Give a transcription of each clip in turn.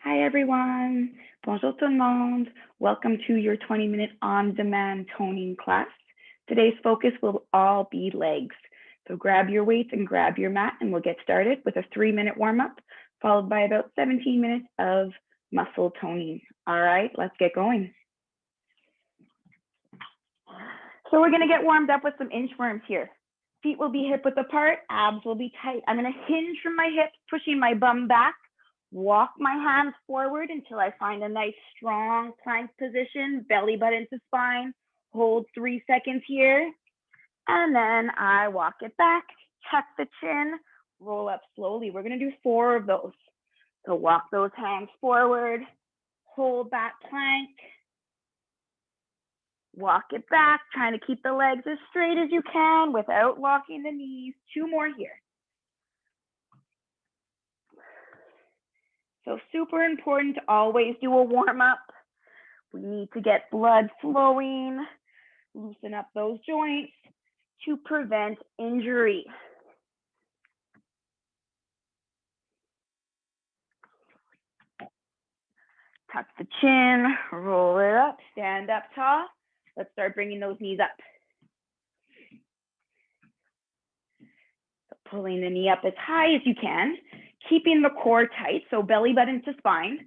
Hi everyone, bonjour tout le monde. Welcome to your 20-minute on-demand toning class. Today's focus will all be legs. So grab your weights and grab your mat and we'll get started with a 3-minute warm-up, followed by about 17 minutes of muscle toning. All right, let's get going. So we're gonna get warmed up with some inchworms here. Feet will be hip-width apart, abs will be tight. I'm gonna hinge from my hips, pushing my bum back. Walk my hands forward until I find a nice strong plank position, belly button to spine. Hold 3 seconds here. And then I walk it back, tuck the chin, roll up slowly. We're gonna do 4 of those. So walk those hands forward, hold that plank, walk it back, trying to keep the legs as straight as you can without locking the knees. 2 more here. So super important to always do a warm up. We need to get blood flowing, loosen up those joints to prevent injury. Tuck the chin, roll it up, stand up tall. Let's start bringing those knees up. So pulling the knee up as high as you can, keeping the core tight, so belly button to spine.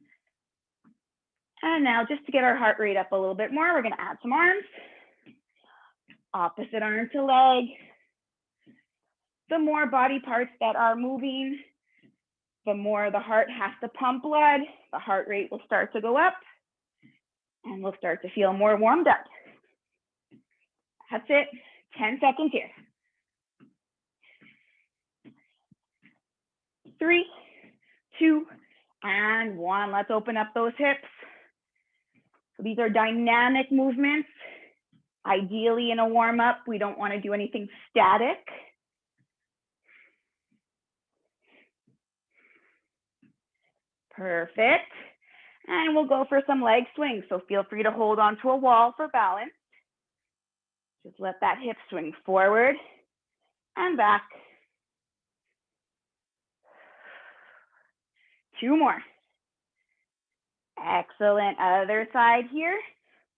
And now just to get our heart rate up a little bit more, we're gonna add some arms. Opposite arm to leg. The more body parts that are moving, the more the heart has to pump blood, the heart rate will start to go up, and we'll start to feel more warmed up. That's it, 10 seconds here. 3, 2, and 1. Let's open up those hips. So these are dynamic movements. Ideally in a warm-up, we don't want to do anything static. Perfect. And we'll go for some leg swings. So feel free to hold onto a wall for balance. Just let that hip swing forward and back. 2 more. Excellent. Other side here.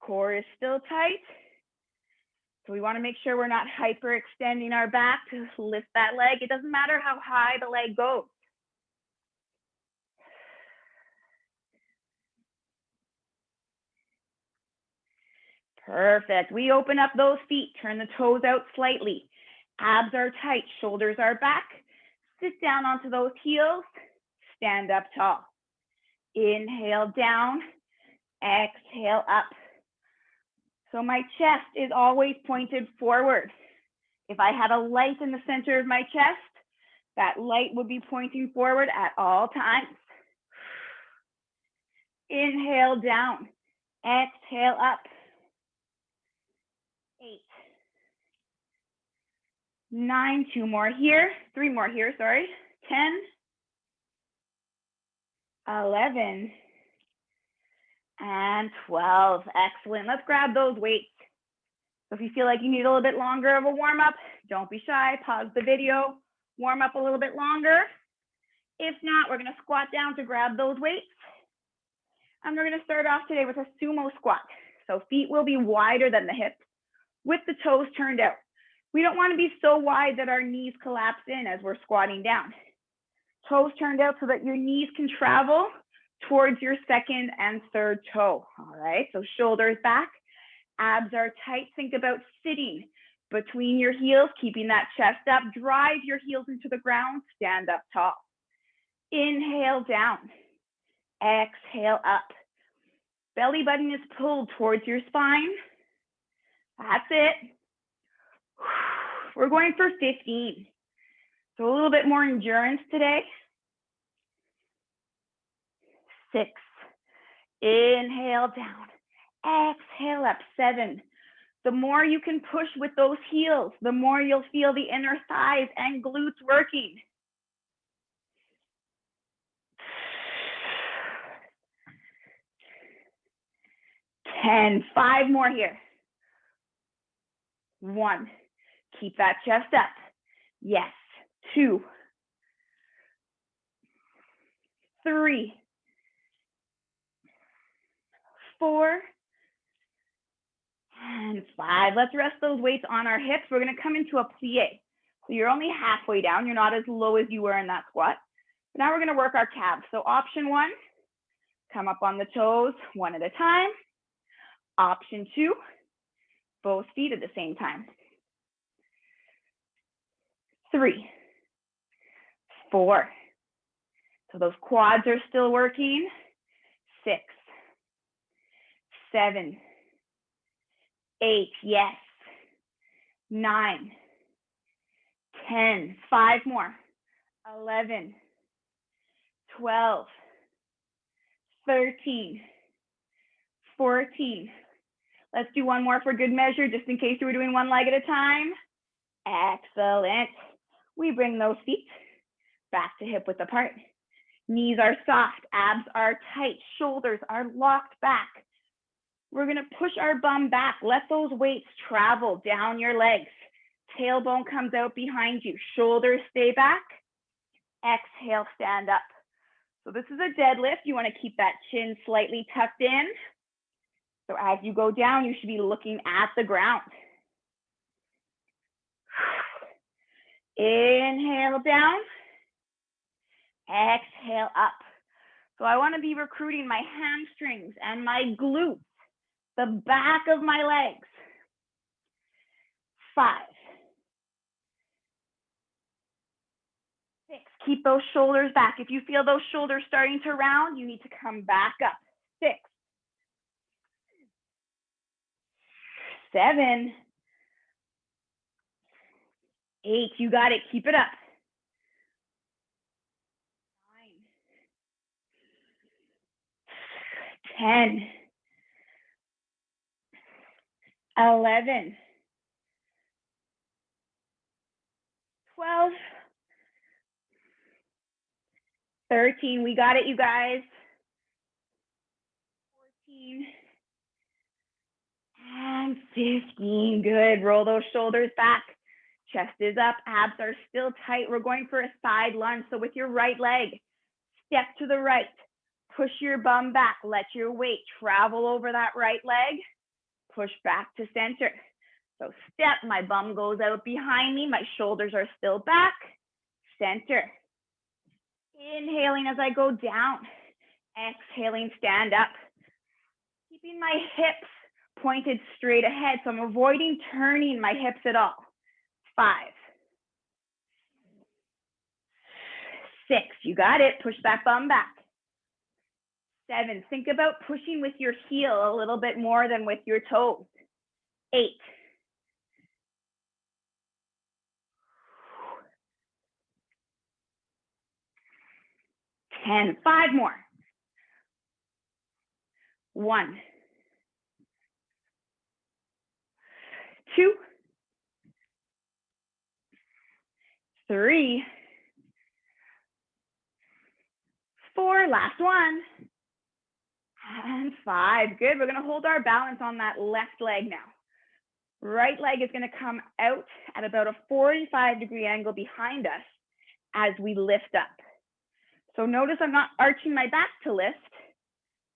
Core is still tight. So we want to make sure we're not hyperextending our back to lift that leg. It doesn't matter how high the leg goes. Perfect. We open up those feet, turn the toes out slightly. Abs are tight, shoulders are back. Sit down onto those heels, stand up tall. Inhale down, exhale up. So my chest is always pointed forward. If I had a light in the center of my chest, that light would be pointing forward at all times. Inhale down, exhale up. 8, 9, 2 more here, 3 more here, sorry. 10, 11, and 12. Excellent. Let's grab those weights. So if you feel like you need a little bit longer of a warm up, don't be shy, pause the video, warm up a little bit longer. If not, we're gonna squat down to grab those weights. And we're gonna start off today with a sumo squat. So feet will be wider than the hips with the toes turned out. We don't wanna be so wide that our knees collapse in as we're squatting down. Toes turned out so that your knees can travel towards your second and third toe. All right, so shoulders back, abs are tight. Think about sitting between your heels, keeping that chest up. Drive your heels into the ground, stand up tall. Inhale down, exhale up. Belly button is pulled towards your spine. That's it. We're going for 15. So a little bit more endurance today. 6, inhale down, exhale up. 7. The more you can push with those heels, the more you'll feel the inner thighs and glutes working. 10, 5 more here. 1, keep that chest up. Yes, 2, 3, 4 and 5. Let's rest those weights on our hips. We're going to come into a plie. So you're only halfway down. You're not as low as you were in that squat. But now we're going to work our calves. So option 1, come up on the toes one at a time. Option 2, both feet at the same time. 3, 4. So those quads are still working. 6, 7, 8, yes. 9, 10, 5 more. 11, 12, 13, 14. Let's do one more for good measure, just in case you were doing one leg at a time. Excellent. We bring those feet back to hip width apart. Knees are soft, abs are tight, shoulders are locked back. We're gonna push our bum back. Let those weights travel down your legs. Tailbone comes out behind you. Shoulders stay back. Exhale, stand up. So this is a deadlift. You wanna keep that chin slightly tucked in. So as you go down, you should be looking at the ground. Inhale down. Exhale up. So I want to be recruiting my hamstrings and my glutes, the back of my legs. 5, 6. Keep those shoulders back. If you feel those shoulders starting to round, you need to come back up. 6, 7, 8. You got it. Keep it up. 10, 11, 12, 13. We got it, you guys. 14 and 15. Good. Roll those shoulders back. Chest is up. Abs are still tight. We're going for a side lunge. So with your right leg, step to the right. Push your bum back. Let your weight travel over that right leg. Push back to center. So step, my bum goes out behind me. My shoulders are still back. Center. Inhaling as I go down. Exhaling, stand up. Keeping my hips pointed straight ahead. So I'm avoiding turning my hips at all. 5, 6. You got it. Push that bum back. 7. Think about pushing with your heel a little bit more than with your toes. 8. 10. 5 more. 1, 2, 3, 4. Last one. And 5. Good. We're going to hold our balance on that left leg now. Right leg is going to come out at about a 45-degree angle behind us as we lift up. So notice I'm not arching my back to lift.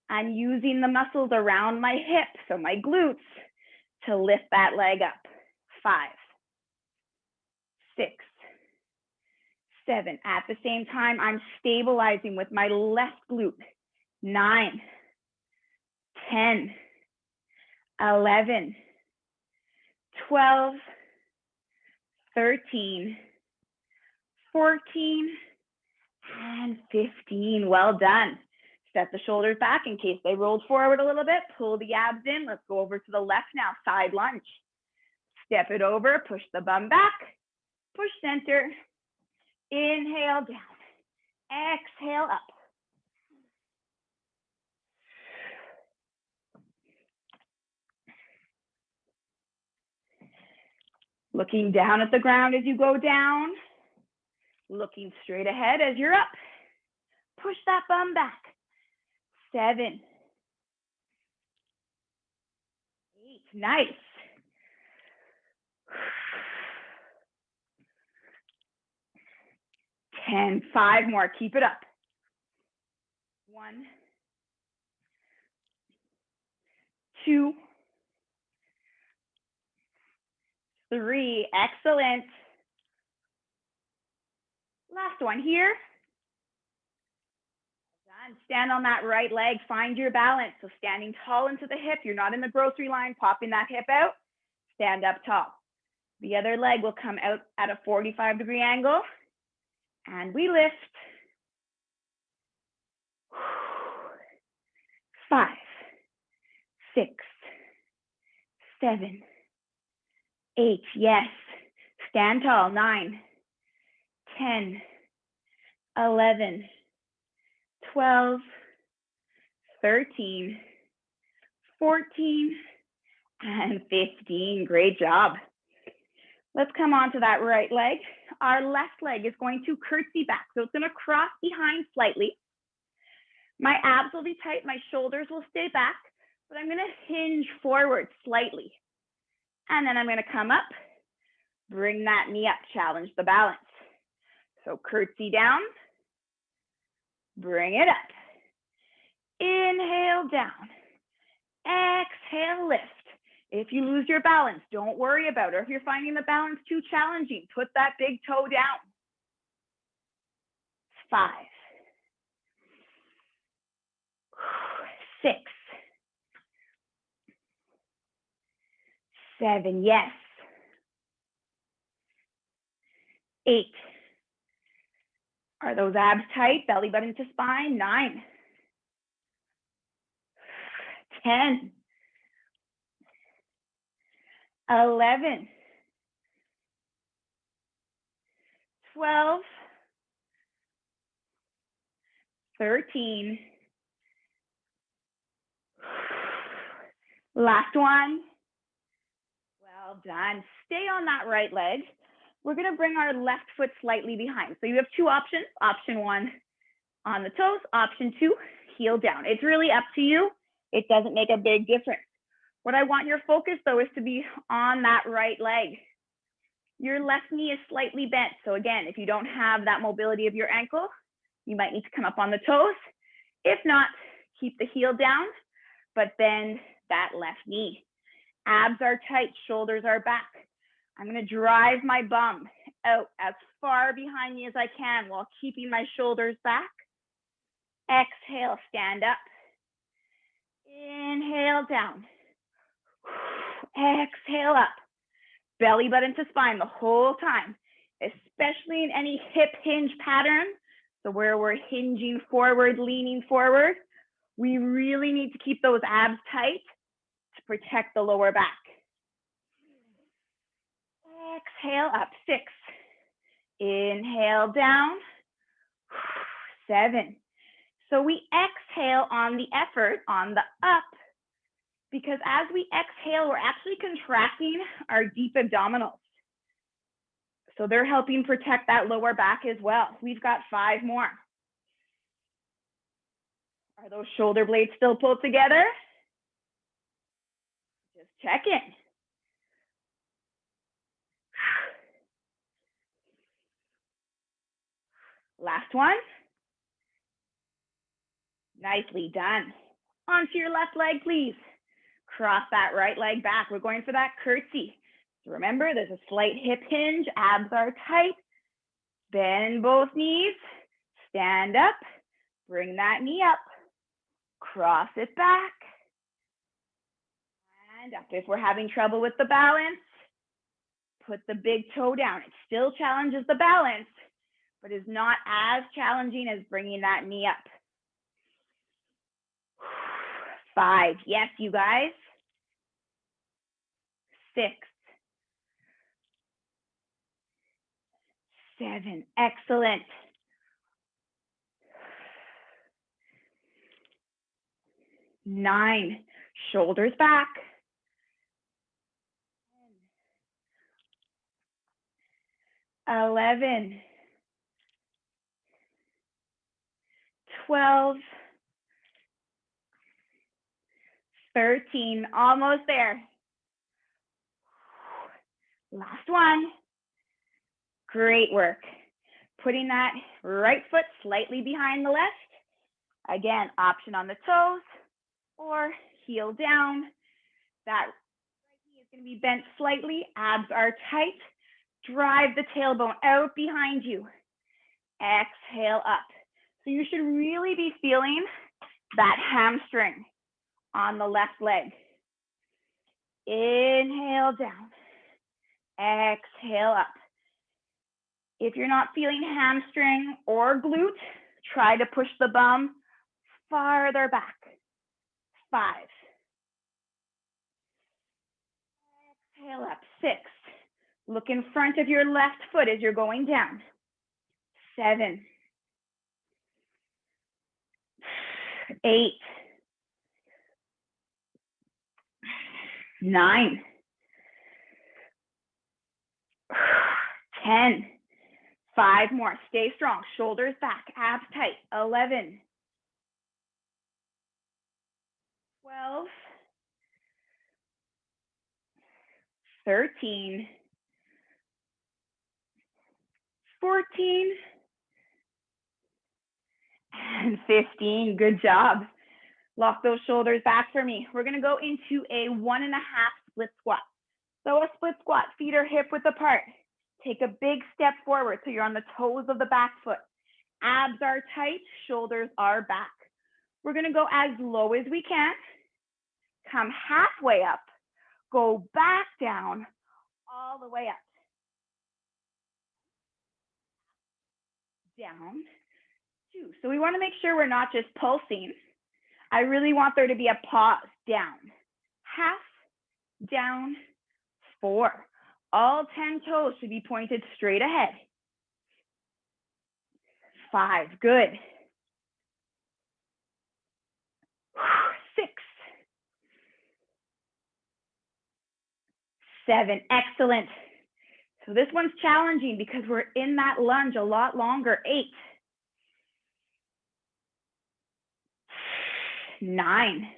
I'm using the muscles around my hips, so my glutes, to lift that leg up. 5, 6, 7. At the same time, I'm stabilizing with my left glute. 9, 10, 11, 12, 13, 14, and 15. Well done. Step the shoulders back in case they rolled forward a little bit. Pull the abs in. Let's go over to the left now. Side lunge. Step it over. Push the bum back. Push center. Inhale down. Exhale up. Looking down at the ground as you go down. Looking straight ahead as you're up. Push that bum back. 7, 8. Nice. 10. 5 more. Keep it up. 1, 2, 3, excellent. Last one here. Done. Stand on that right leg, find your balance. So standing tall into the hip, you're not in the grocery line, popping that hip out, stand up tall. The other leg will come out at a 45-degree angle, and we lift. 5, 6, 7, 8, yes. Stand tall, 9, 10, 11, 12, 13, 14, and 15. Great job. Let's come on to that right leg. Our left leg is going to curtsy back. So it's going to cross behind slightly. My abs will be tight. My shoulders will stay back, but I'm going to hinge forward slightly. And then I'm going to come up, bring that knee up, challenge the balance. So curtsy down, bring it up. Inhale down, exhale, lift. If you lose your balance, don't worry about it. Or if you're finding the balance too challenging, put that big toe down. 5, 6, 7, yes. 8. Are those abs tight? Belly button to spine. 9, 10, 11, 12, 13. Last one. Well done. Stay on that right leg. We're going to bring our left foot slightly behind. So you have 2 options. Option 1, on the toes. Option 2, heel down. It's really up to you. It doesn't make a big difference. What I want your focus, though, is to be on that right leg. Your left knee is slightly bent. So again, if you don't have that mobility of your ankle, you might need to come up on the toes. If not, keep the heel down, but bend that left knee. Abs are tight, shoulders are back. I'm going to drive my bum out as far behind me as I can while keeping my shoulders back. Exhale, stand up. Inhale down. Exhale up. Belly button to spine the whole time, especially in any hip hinge pattern. So where we're hinging forward, leaning forward, we really need to keep those abs tight to protect the lower back. Exhale up, 6. Inhale down, 7. So we exhale on the effort, on the up, because as we exhale, we're actually contracting our deep abdominals. So they're helping protect that lower back as well. We've got 5 more. Are those shoulder blades still pulled together? Just check in. Last one. Nicely done. Onto your left leg, please. Cross that right leg back. We're going for that curtsy. So remember, there's a slight hip hinge. Abs are tight. Bend both knees. Stand up. Bring that knee up. Cross it back. And up. If we're having trouble with the balance, put the big toe down. It still challenges the balance, but is not as challenging as bringing that knee up. 5. Yes, you guys. 6. 7. Excellent. 9. Shoulders back. 11. 12. 13. Almost there. Last one. Great work. Putting that right foot slightly behind the left. Again, option on the toes or heel down. That right knee is going to be bent slightly. Abs are tight. Drive the tailbone out behind you. Exhale up. So you should really be feeling that hamstring on the left leg. Inhale down. Exhale up. If you're not feeling hamstring or glute, try to push the bum farther back. 5. Exhale up. 6. Look in front of your left foot as you're going down. 7. 8. 9. 10. 5 more. Stay strong. Shoulders back. Abs tight. 11. 12. 13. 14. And 15. Good job. Lock those shoulders back for me. We're going to go into a 1.5 split squat. So a split squat, feet are hip width apart. Take a big step forward so you're on the toes of the back foot. Abs are tight, shoulders are back. We're going to go as low as we can. Come halfway up. Go back down, all the way up. Down, 2. So we want to make sure we're not just pulsing. I really want there to be a pause. Down, half, down, 4. All 10 toes should be pointed straight ahead. 5, good. 6. 7, excellent. So this one's challenging because we're in that lunge a lot longer. 8. 9.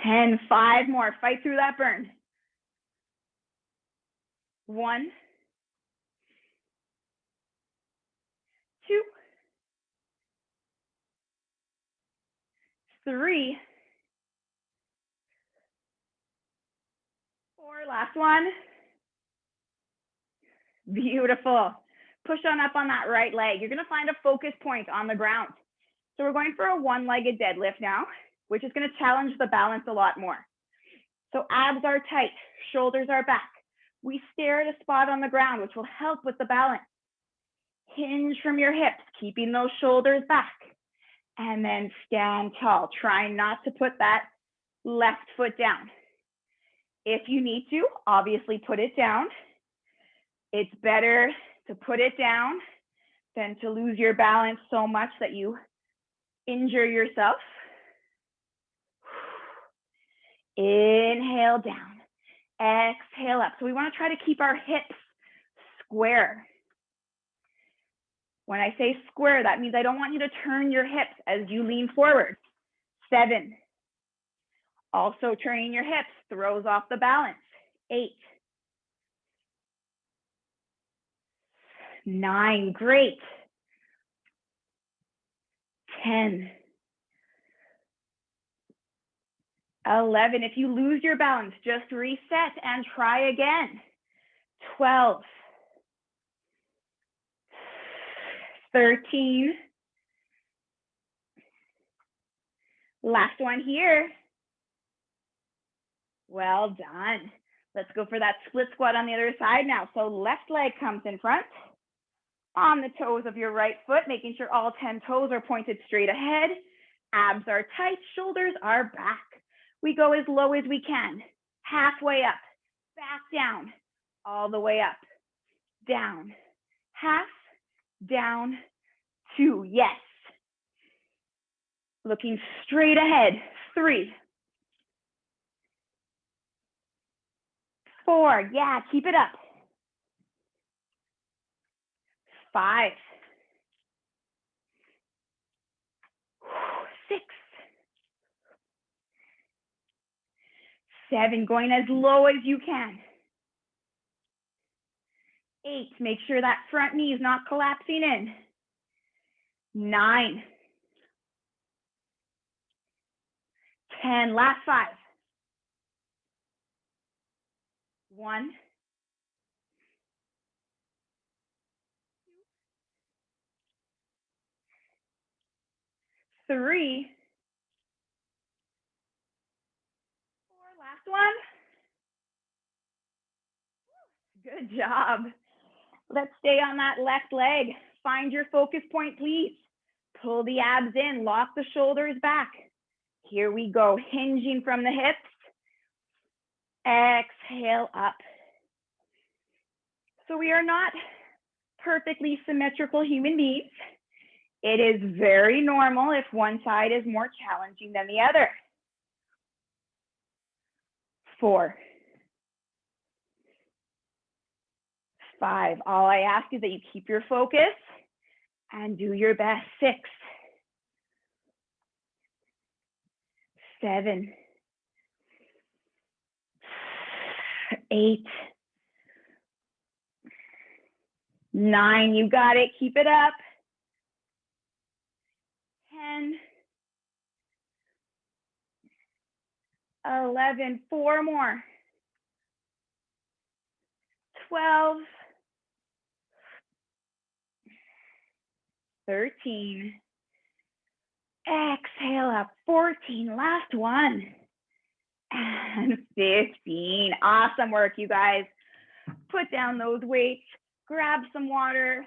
10, 5 more. Fight through that burn. 1. 2. 3. 4, last one. Beautiful. Push on up on that right leg. You're going to find a focus point on the ground. So we're going for a one-legged deadlift now, which is going to challenge the balance a lot more. So abs are tight, shoulders are back. We stare at a spot on the ground, which will help with the balance. Hinge from your hips, keeping those shoulders back. And then stand tall, trying not to put that left foot down. If you need to, obviously put it down. It's better to put it down than to lose your balance so much that you injure yourself. Inhale down, exhale up. So we want to try to keep our hips square. When I say square, that means I don't want you to turn your hips as you lean forward. 7. Also turning your hips throws off the balance. 8. 9, great. 10. 11, if you lose your balance, just reset and try again. 12. 13. Last one here. Well done. Let's go for that split squat on the other side now. So left leg comes in front, on the toes of your right foot, making sure all 10 toes are pointed straight ahead. Abs are tight, shoulders are back. We go as low as we can. Halfway up, back down, all the way up, down, half, down, 2, yes. Looking straight ahead, 3, 4, yeah, keep it up. 5, 6, 7, going as low as you can. 8, make sure that front knee is not collapsing in. 9, 10, last 5. 1, 3, 4, last one. Good job. Let's stay on that left leg. Find your focus point, please. Pull the abs in, lock the shoulders back. Here we go, hinging from the hips. Exhale up. So we are not perfectly symmetrical human beings. It is very normal if one side is more challenging than the other. 4, 5. All I ask is that you keep your focus and do your best. 6, 7, 8, 9. You got it. Keep it up. 10, 11. 4 more. 12, 13. Exhale up. 14. Last one. And 15. Awesome work, you guys. Put down those weights. Grab some water.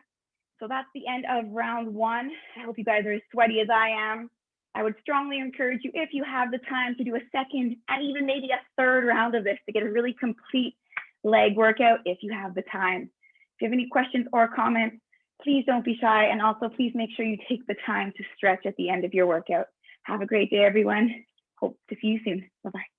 So that's the end of round 1. I hope you guys are as sweaty as I am. I would strongly encourage you, if you have the time, to do a second and even maybe a third round of this to get a really complete leg workout if you have the time. If you have any questions or comments, please don't be shy. And also please make sure you take the time to stretch at the end of your workout. Have a great day, everyone. Hope to see you soon. Bye-bye.